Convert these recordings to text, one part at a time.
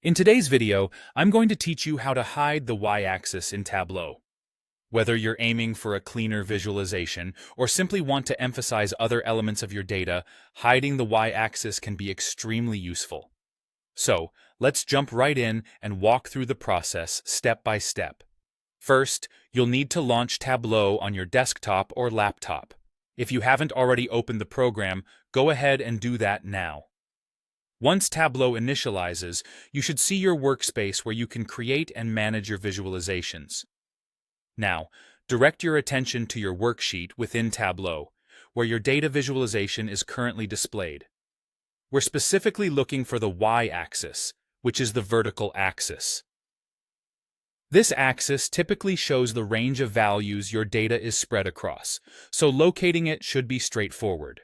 In today's video, I'm going to teach you how to hide the y-axis in Tableau. Whether you're aiming for a cleaner visualization or simply want to emphasize other elements of your data, hiding the y-axis can be extremely useful. So, let's jump right in and walk through the process step by step. First, you'll need to launch Tableau on your desktop or laptop. If you haven't already opened the program, go ahead and do that now. Once Tableau initializes, you should see your workspace where you can create and manage your visualizations. Now, direct your attention to your worksheet within Tableau, where your data visualization is currently displayed. We're specifically looking for the y-axis, which is the vertical axis. This axis typically shows the range of values your data is spread across, so locating it should be straightforward.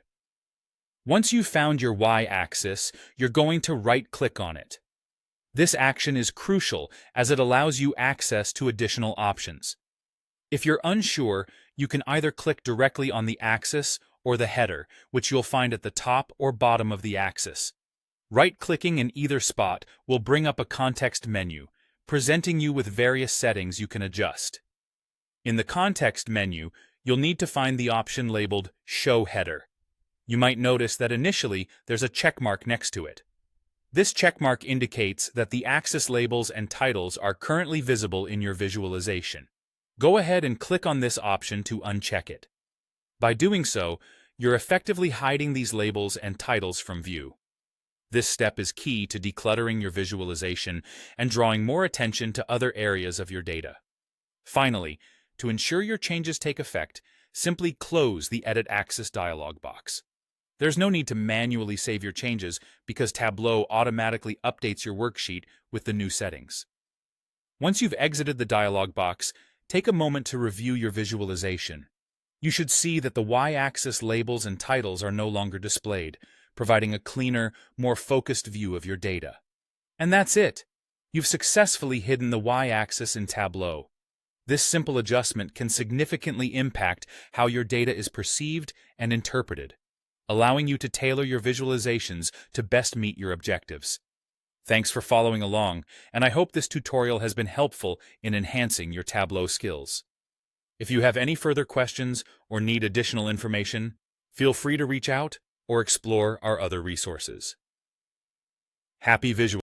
Once you've found your y-axis, you're going to right-click on it. This action is crucial as it allows you access to additional options. If you're unsure, you can either click directly on the axis or the header, which you'll find at the top or bottom of the axis. Right-clicking in either spot will bring up a context menu, presenting you with various settings you can adjust. In the context menu, you'll need to find the option labeled Show Header. You might notice that initially there's a checkmark next to it. This checkmark indicates that the axis labels and titles are currently visible in your visualization. Go ahead and click on this option to uncheck it. By doing so, you're effectively hiding these labels and titles from view. This step is key to decluttering your visualization and drawing more attention to other areas of your data. Finally, to ensure your changes take effect, simply close the Edit Axis dialog box. There's no need to manually save your changes because Tableau automatically updates your worksheet with the new settings. Once you've exited the dialog box, take a moment to review your visualization. You should see that the y-axis labels and titles are no longer displayed, providing a cleaner, more focused view of your data. And that's it! You've successfully hidden the y-axis in Tableau. This simple adjustment can significantly impact how your data is perceived and interpreted, allowing you to tailor your visualizations to best meet your objectives. Thanks for following along, and I hope this tutorial has been helpful in enhancing your Tableau skills. If you have any further questions or need additional information, feel free to reach out or explore our other resources. Happy visual